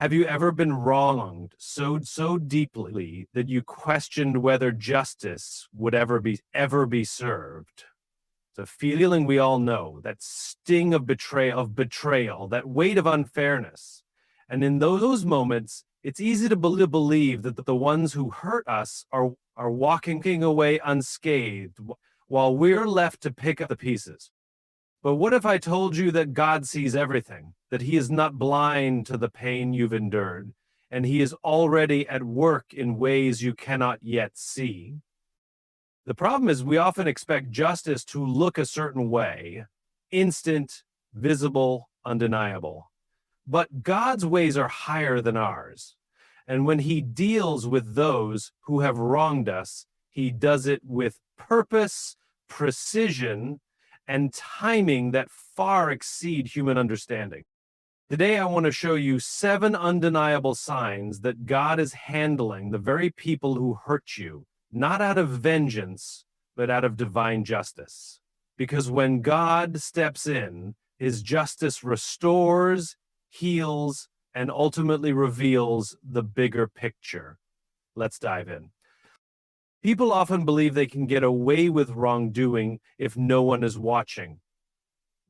Have you ever been wronged so deeply that you questioned whether justice would ever be served? It's a feeling we all know, that sting of betrayal, that weight of unfairness. And in those moments, it's easy to believe that the ones who hurt us are walking away unscathed while we're left to pick up the pieces. But what if I told you that God sees everything, that He is not blind to the pain you've endured, and He is already at work in ways you cannot yet see? The problem is we often expect justice to look a certain way, instant, visible, undeniable. But God's ways are higher than ours. And when He deals with those who have wronged us, He does it with purpose, precision, and timing that far exceed human understanding. Today, I want to show you 7 undeniable signs that God is handling the very people who hurt you, not out of vengeance, but out of divine justice. Because when God steps in, His justice restores, heals, and ultimately reveals the bigger picture. Let's dive in. People often believe they can get away with wrongdoing if no one is watching.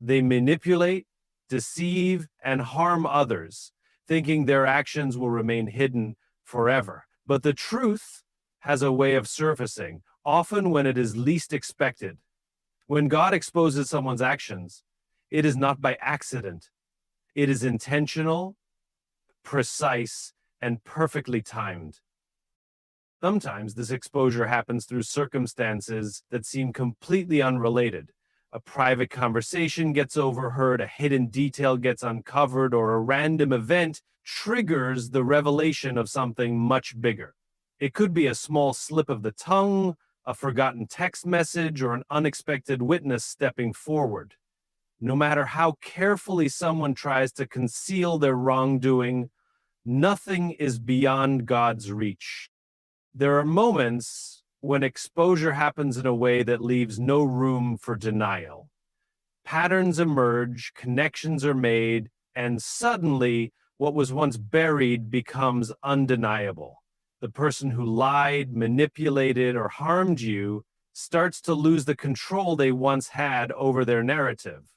They manipulate, deceive, and harm others, thinking their actions will remain hidden forever. But the truth has a way of surfacing, often when it is least expected. When God exposes someone's actions, it is not by accident. It is intentional, precise, and perfectly timed. Sometimes this exposure happens through circumstances that seem completely unrelated. A private conversation gets overheard, a hidden detail gets uncovered, or a random event triggers the revelation of something much bigger. It could be a small slip of the tongue, a forgotten text message, or an unexpected witness stepping forward. No matter how carefully someone tries to conceal their wrongdoing, nothing is beyond God's reach. There are moments when exposure happens in a way that leaves no room for denial. Patterns emerge, connections are made, and suddenly what was once buried becomes undeniable. The person who lied, manipulated, or harmed you starts to lose the control they once had over their narrative.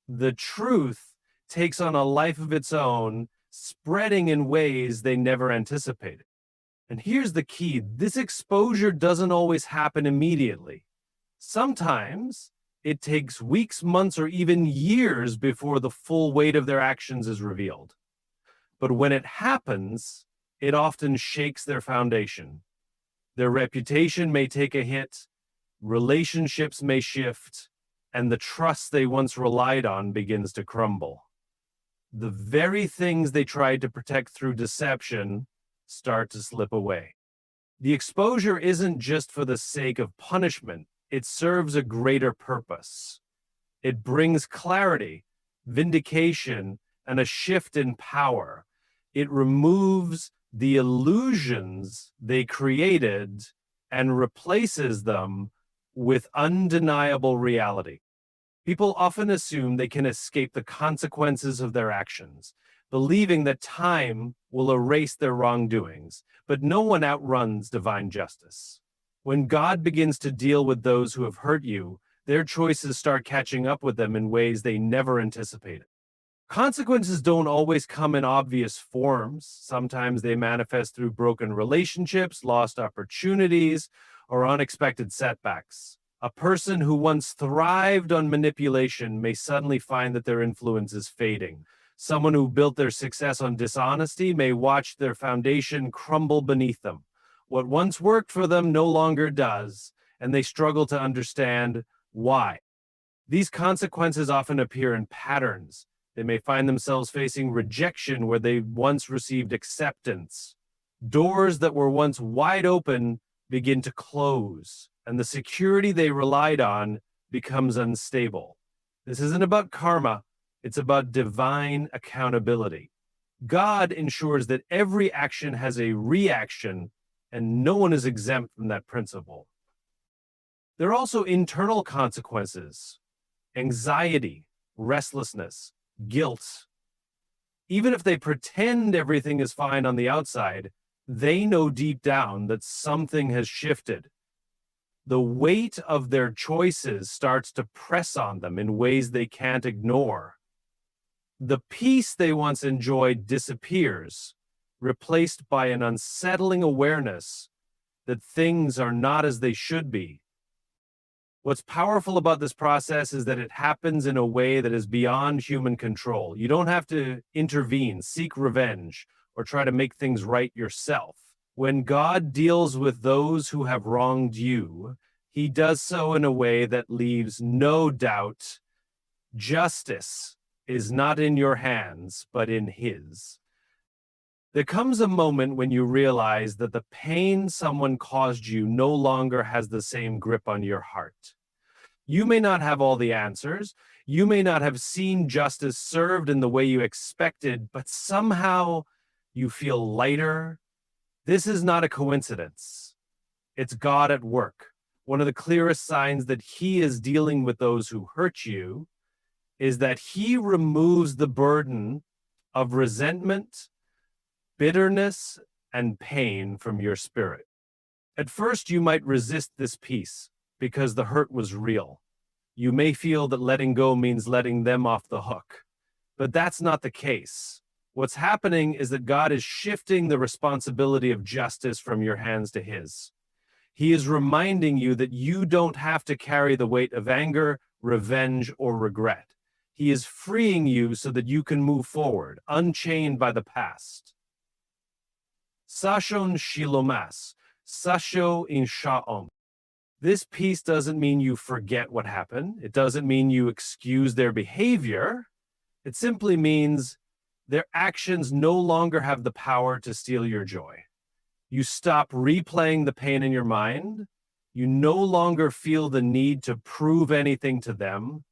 The truth takes on a life of its own, spreading in ways they never anticipated. And here's the key: this exposure doesn't always happen immediately. Sometimes it takes weeks, months, or even years before the full weight of their actions is revealed. But when it happens, it often shakes their foundation. Their reputation may take a hit, relationships may shift, and the trust they once relied on begins to crumble. The very things they tried to protect through deception start to slip away. The exposure isn't just for the sake of punishment, it serves a greater purpose. It brings clarity, vindication, and a shift in power. It removes the illusions they created and replaces them with undeniable reality. People often assume they can escape the consequences of their actions, believing that time will erase their wrongdoings, but no one outruns divine justice. When God begins to deal with those who have hurt you, their choices start catching up with them in ways they never anticipated. Consequences don't always come in obvious forms. Sometimes they manifest through broken relationships, lost opportunities, or unexpected setbacks. A person who once thrived on manipulation may suddenly find that their influence is fading. Someone who built their success on dishonesty may watch their foundation crumble beneath them. What once worked for them no longer does, and they struggle to understand why. These consequences often appear in patterns. They may find themselves facing rejection where they once received acceptance. Doors that were once wide open begin to close, and the security they relied on becomes unstable. This isn't about karma, it's about divine accountability. God ensures that every action has a reaction, and no one is exempt from that principle. There are also internal consequences: anxiety, restlessness, guilt. Even if they pretend everything is fine on the outside, they know deep down that something has shifted. The weight of their choices starts to press on them in ways they can't ignore. The peace they once enjoyed disappears, replaced by an unsettling awareness that things are not as they should be. What's powerful about this process is that it happens in a way that is beyond human control. You don't have to intervene, seek revenge, or try to make things right yourself. When God deals with those who have wronged you, he does so in a way that leaves no doubt. Justice is not in your hands, but in his. There comes a moment when you realize that the pain someone caused you no longer has the same grip on your heart. You may not have all the answers. You may not have seen justice served in the way you expected, but somehow you feel lighter. This is not a coincidence. It's God at work. One of the clearest signs that he is dealing with those who hurt you is that he removes the burden of resentment, bitterness, and pain from your spirit. At first, you might resist this peace because the hurt was real. You may feel that letting go means letting them off the hook, but that's not the case. What's happening is that God is shifting the responsibility of justice from your hands to his. He is reminding you that you don't have to carry the weight of anger, revenge, or regret. He is freeing you so that you can move forward, unchained by the past. Sashon shilomas, sasho in sha'om. This peace doesn't mean you forget what happened. It doesn't mean you excuse their behavior. It simply means their actions no longer have the power to steal your joy. You stop replaying the pain in your mind. You no longer feel the need to prove anything to them.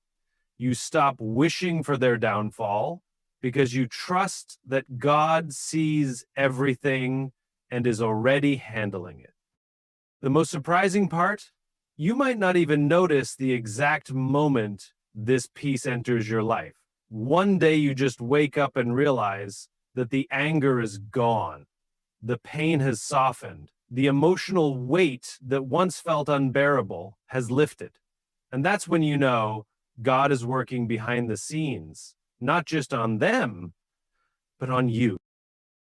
You stop wishing for their downfall because you trust that God sees everything and is already handling it. The most surprising part, you might not even notice the exact moment this peace enters your life. One day you just wake up and realize that the anger is gone. The pain has softened. The emotional weight that once felt unbearable has lifted. And that's when you know God is working behind the scenes, not just on them, but on you.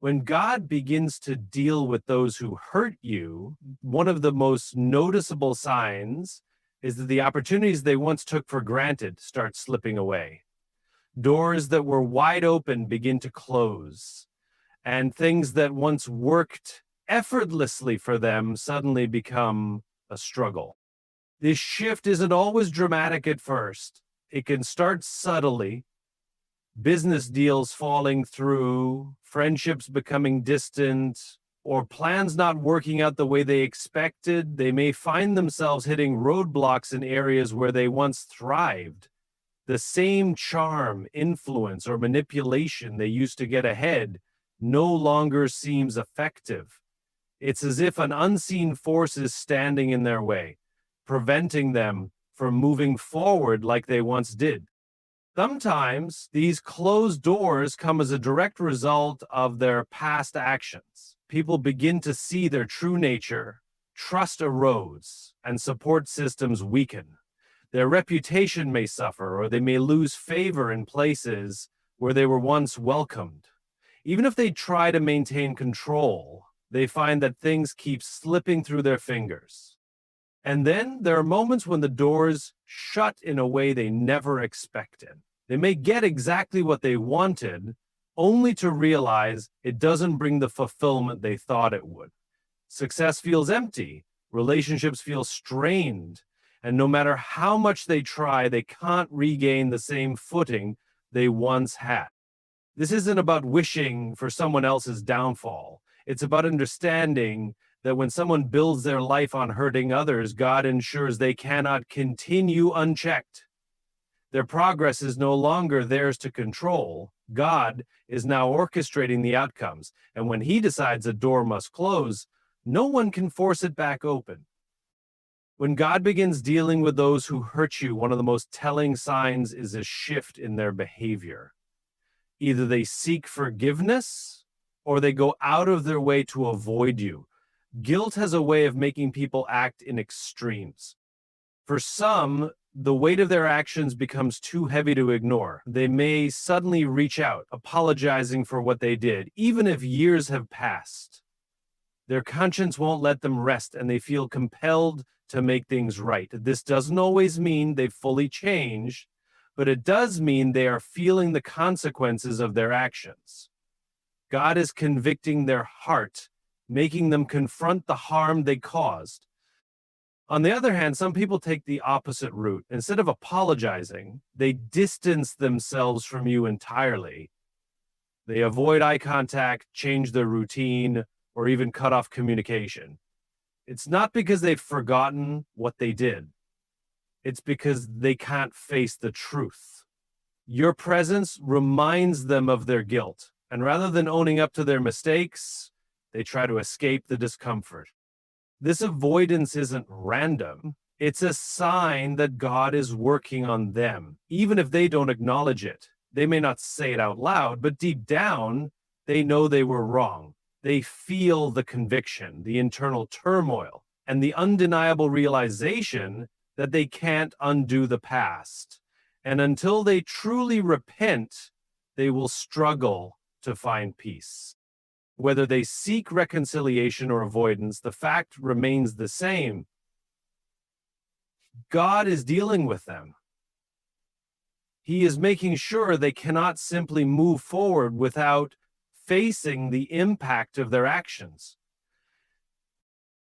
When God begins to deal with those who hurt you, one of the most noticeable signs is that the opportunities they once took for granted start slipping away. Doors that were wide open begin to close, and things that once worked effortlessly for them suddenly become a struggle. This shift isn't always dramatic at first. It can start subtly. Business deals falling through, friendships becoming distant, or plans not working out the way they expected. They may find themselves hitting roadblocks in areas where they once thrived. The same charm, influence, or manipulation they used to get ahead no longer seems effective. It's as if an unseen force is standing in their way, preventing them from moving forward like they once did. Sometimes these closed doors come as a direct result of their past actions. People begin to see their true nature, trust erodes, and support systems weaken. Their reputation may suffer, or they may lose favor in places where they were once welcomed. Even if they try to maintain control, they find that things keep slipping through their fingers. And then there are moments when the doors shut in a way they never expected. They may get exactly what they wanted, only to realize it doesn't bring the fulfillment they thought it would. Success feels empty, relationships feel strained, and no matter how much they try, they can't regain the same footing they once had. This isn't about wishing for someone else's downfall. It's about understanding that when someone builds their life on hurting others, God ensures they cannot continue unchecked. Their progress is no longer theirs to control. God is now orchestrating the outcomes, and when he decides a door must close, no one can force it back open. When God begins dealing with those who hurt you, one of the most telling signs is a shift in their behavior. Either they seek forgiveness or they go out of their way to avoid you. Guilt has a way of making people act in extremes. For some, the weight of their actions becomes too heavy to ignore. They may suddenly reach out, apologizing for what they did, even if years have passed. Their conscience won't let them rest, and they feel compelled to make things right. This doesn't always mean they've fully changed, but it does mean they are feeling the consequences of their actions. God is convicting their heart, making them confront the harm they caused. On the other hand, some people take the opposite route. Instead of apologizing, they distance themselves from you entirely. They avoid eye contact, change their routine, or even cut off communication. It's not because they've forgotten what they did. It's because they can't face the truth. Your presence reminds them of their guilt, and rather than owning up to their mistakes, they try to escape the discomfort. This avoidance isn't random. It's a sign that God is working on them, even if they don't acknowledge it. They may not say it out loud, but deep down, they know they were wrong. They feel the conviction, the internal turmoil, and the undeniable realization that they can't undo the past. And until they truly repent, they will struggle to find peace. Whether they seek reconciliation or avoidance, the fact remains the same. God is dealing with them. He is making sure they cannot simply move forward without facing the impact of their actions.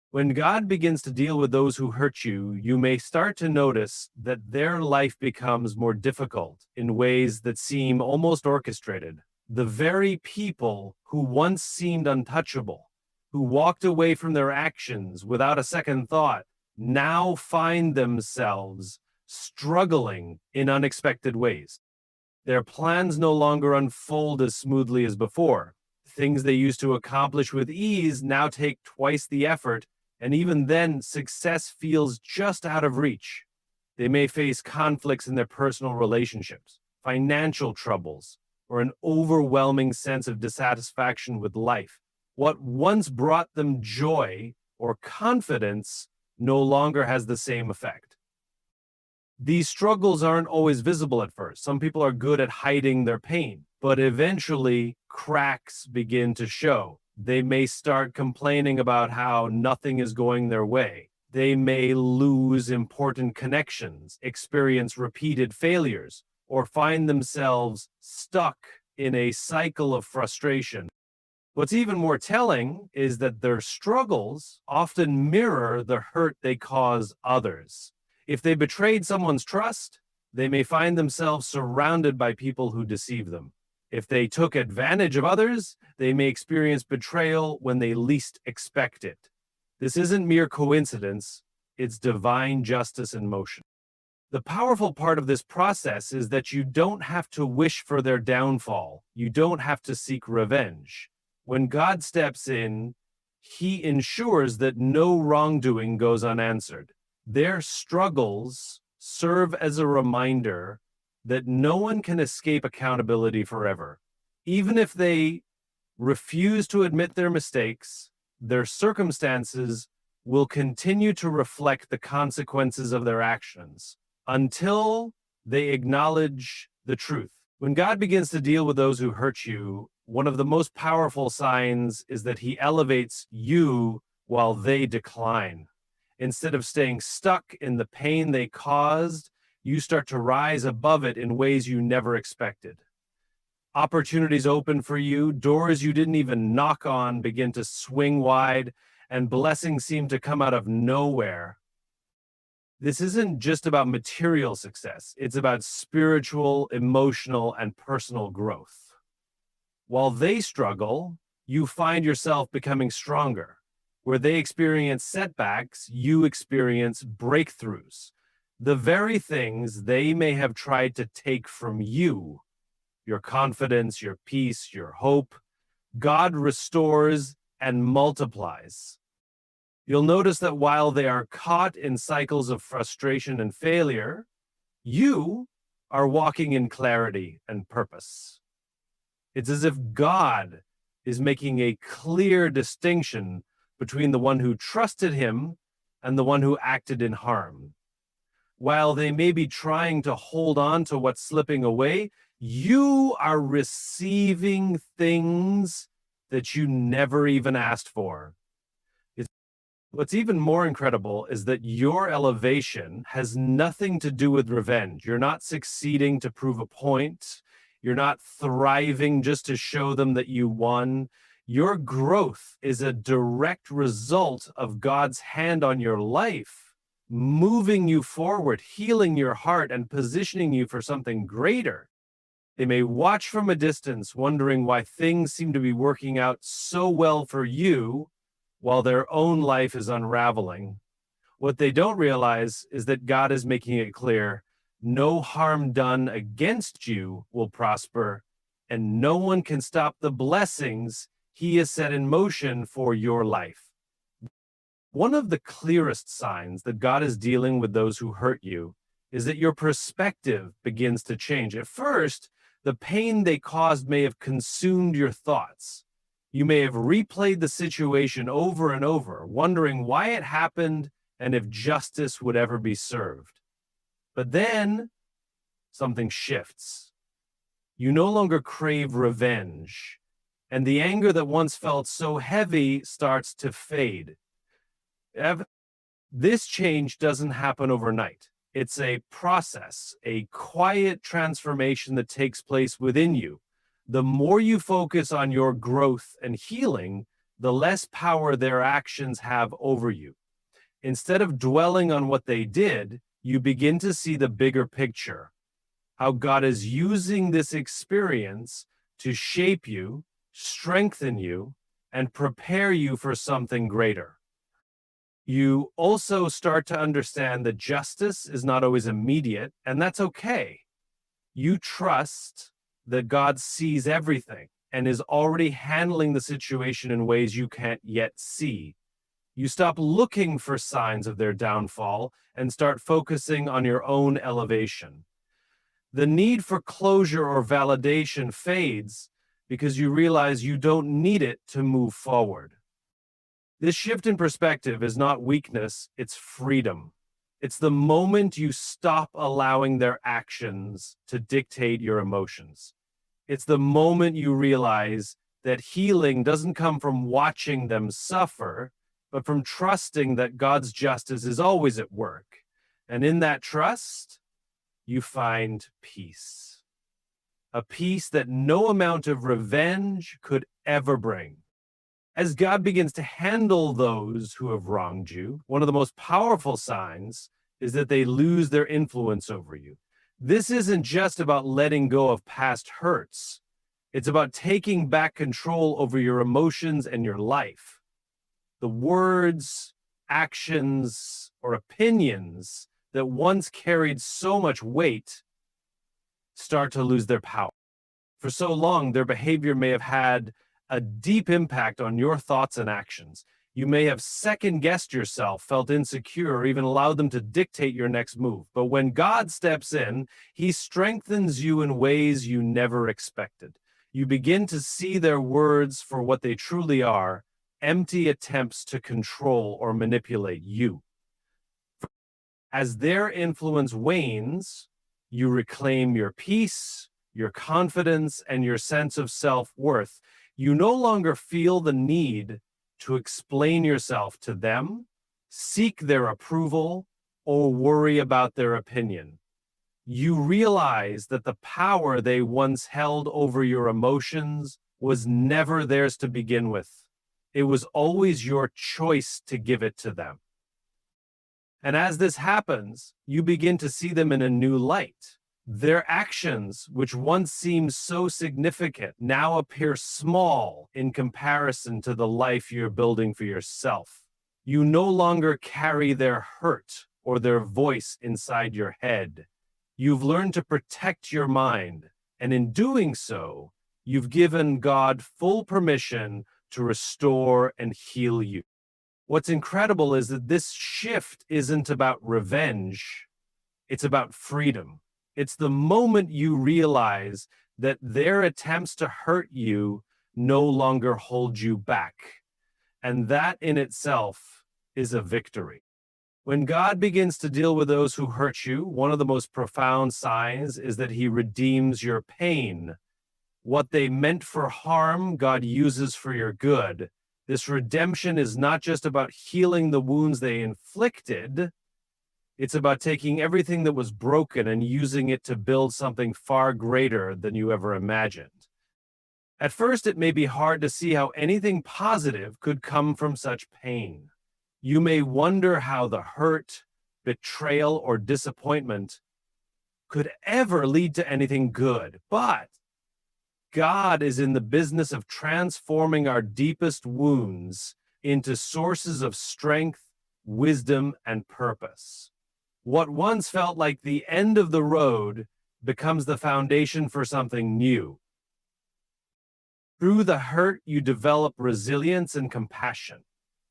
When God begins to deal with those who hurt you, you may start to notice that their life becomes more difficult in ways that seem almost orchestrated. The very people who once seemed untouchable, who walked away from their actions without a second thought, now find themselves struggling in unexpected ways. Their plans no longer unfold as smoothly as before. Things they used to accomplish with ease now take twice the effort, and even then, success feels just out of reach. They may face conflicts in their personal relationships, financial troubles, or an overwhelming sense of dissatisfaction with life. What once brought them joy or confidence no longer has the same effect. These struggles aren't always visible at first. Some people are good at hiding their pain, but eventually cracks begin to show. They may start complaining about how nothing is going their way. They may lose important connections, experience repeated failures, or find themselves stuck in a cycle of frustration. What's even more telling is that their struggles often mirror the hurt they cause others. If they betrayed someone's trust, they may find themselves surrounded by people who deceive them. If they took advantage of others, they may experience betrayal when they least expect it. This isn't mere coincidence, it's divine justice in motion. The powerful part of this process is that you don't have to wish for their downfall. You don't have to seek revenge. When God steps in, He ensures that no wrongdoing goes unanswered. Their struggles serve as a reminder that no one can escape accountability forever. Even if they refuse to admit their mistakes, their circumstances will continue to reflect the consequences of their actions until they acknowledge the truth. When God begins to deal with those who hurt you, one of the most powerful signs is that He elevates you while they decline. Instead of staying stuck in the pain they caused, you start to rise above it in ways you never expected. Opportunities open for you, doors you didn't even knock on begin to swing wide, and blessings seem to come out of nowhere. This isn't just about material success. It's about spiritual, emotional, and personal growth. While they struggle, you find yourself becoming stronger. Where they experience setbacks, you experience breakthroughs. The very things they may have tried to take from you, your confidence, your peace, your hope, God restores and multiplies. You'll notice that while they are caught in cycles of frustration and failure, you are walking in clarity and purpose. It's as if God is making a clear distinction between the one who trusted him and the one who acted in harm. While they may be trying to hold on to what's slipping away, you are receiving things that you never even asked for. What's even more incredible is that your elevation has nothing to do with revenge. You're not succeeding to prove a point. You're not thriving just to show them that you won. Your growth is a direct result of God's hand on your life, moving you forward, healing your heart, and positioning you for something greater. They may watch from a distance, wondering why things seem to be working out so well for you, while their own life is unraveling. What they don't realize is that God is making it clear, no harm done against you will prosper, and no one can stop the blessings he has set in motion for your life. One of the clearest signs that God is dealing with those who hurt you is that your perspective begins to change. At first, the pain they caused may have consumed your thoughts. You may have replayed the situation over and over, wondering why it happened and if justice would ever be served. But then something shifts. You no longer crave revenge, and the anger that once felt so heavy starts to fade. This change doesn't happen overnight. It's a process, a quiet transformation that takes place within you. The more you focus on your growth and healing, the less power their actions have over you. Instead of dwelling on what they did, you begin to see the bigger picture, how God is using this experience to shape you, strengthen you, and prepare you for something greater. You also start to understand that justice is not always immediate, and that's okay. You trust that God sees everything and is already handling the situation in ways you can't yet see. You stop looking for signs of their downfall and start focusing on your own elevation. The need for closure or validation fades because you realize you don't need it to move forward. This shift in perspective is not weakness, it's freedom. It's the moment you stop allowing their actions to dictate your emotions. It's the moment you realize that healing doesn't come from watching them suffer, but from trusting that God's justice is always at work. And in that trust, you find peace. A peace that no amount of revenge could ever bring. As God begins to handle those who have wronged you, one of the most powerful signs is that they lose their influence over you. This isn't just about letting go of past hurts. It's about taking back control over your emotions and your life. The words, actions, or opinions that once carried so much weight start to lose their power. For so long, their behavior may have had a deep impact on your thoughts and actions. You may have second-guessed yourself, felt insecure, or even allowed them to dictate your next move. But when God steps in, he strengthens you in ways you never expected. You begin to see their words for what they truly are, empty attempts to control or manipulate you. As their influence wanes, you reclaim your peace, your confidence, and your sense of self-worth. You no longer feel the need to explain yourself to them, seek their approval, or worry about their opinion. You realize that the power they once held over your emotions was never theirs to begin with. It was always your choice to give it to them. And as this happens, you begin to see them in a new light. Their actions, which once seemed so significant, now appear small in comparison to the life you're building for yourself. You no longer carry their hurt or their voice inside your head. You've learned to protect your mind, and in doing so, you've given God full permission to restore and heal you. What's incredible is that this shift isn't about revenge, it's about freedom. It's the moment you realize that their attempts to hurt you no longer hold you back. And that in itself is a victory. When God begins to deal with those who hurt you, one of the most profound signs is that he redeems your pain. What they meant for harm, God uses for your good. This redemption is not just about healing the wounds they inflicted. It's about taking everything that was broken and using it to build something far greater than you ever imagined. At first, it may be hard to see how anything positive could come from such pain. You may wonder how the hurt, betrayal, or disappointment could ever lead to anything good. But God is in the business of transforming our deepest wounds into sources of strength, wisdom, and purpose. What once felt like the end of the road becomes the foundation for something new. Through the hurt, you develop resilience and compassion.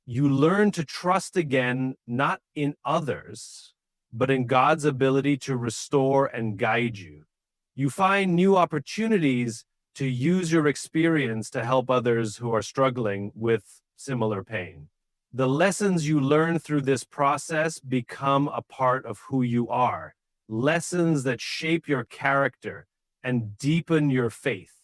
You learn to trust again, not in others, but in God's ability to restore and guide you. You find new opportunities to use your experience to help others who are struggling with similar pain. The lessons you learn through this process become a part of who you are, lessons that shape your character and deepen your faith.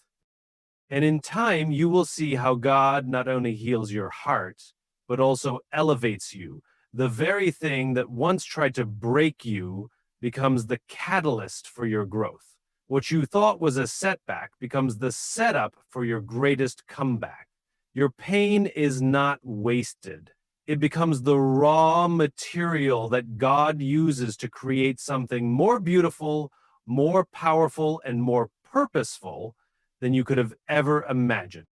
And in time, you will see how God not only heals your heart, but also elevates you. The very thing that once tried to break you becomes the catalyst for your growth. What you thought was a setback becomes the setup for your greatest comeback. Your pain is not wasted. It becomes the raw material that God uses to create something more beautiful, more powerful, and more purposeful than you could have ever imagined.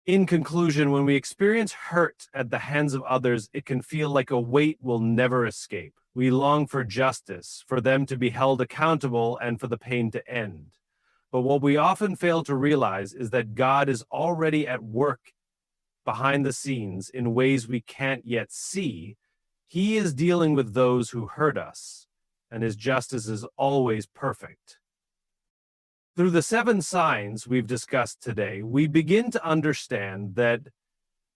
In conclusion, when we experience hurt at the hands of others, it can feel like a weight we'll never escape. We long for justice, for them to be held accountable, and for the pain to end. But what we often fail to realize is that God is already at work behind the scenes in ways we can't yet see. He is dealing with those who hurt us, and his justice is always perfect. Through the 7 signs we've discussed today, we begin to understand that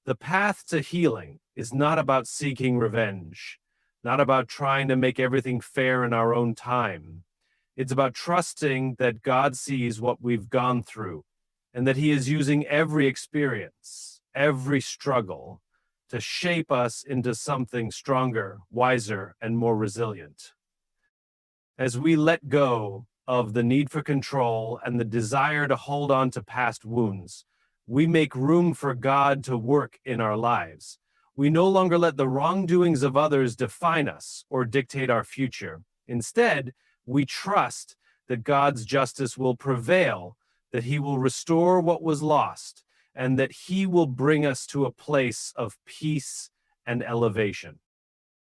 the path to healing is not about seeking revenge, not about trying to make everything fair in our own time. It's about trusting that God sees what we've gone through and that he is using every experience, every struggle to shape us into something stronger, wiser, and more resilient. As we let go of the need for control and the desire to hold on to past wounds, we make room for God to work in our lives. We no longer let the wrongdoings of others define us or dictate our future. Instead, we trust that God's justice will prevail, that he will restore what was lost, and that he will bring us to a place of peace and elevation.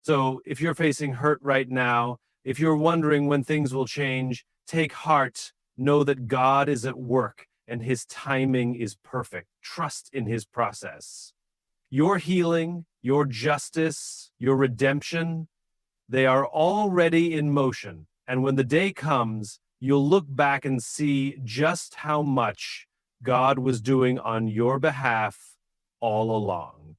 So if you're facing hurt right now, if you're wondering when things will change, take heart. Know that God is at work and his timing is perfect. Trust in his process. Your healing, your justice, your redemption, they are already in motion. And when the day comes, you'll look back and see just how much God was doing on your behalf all along.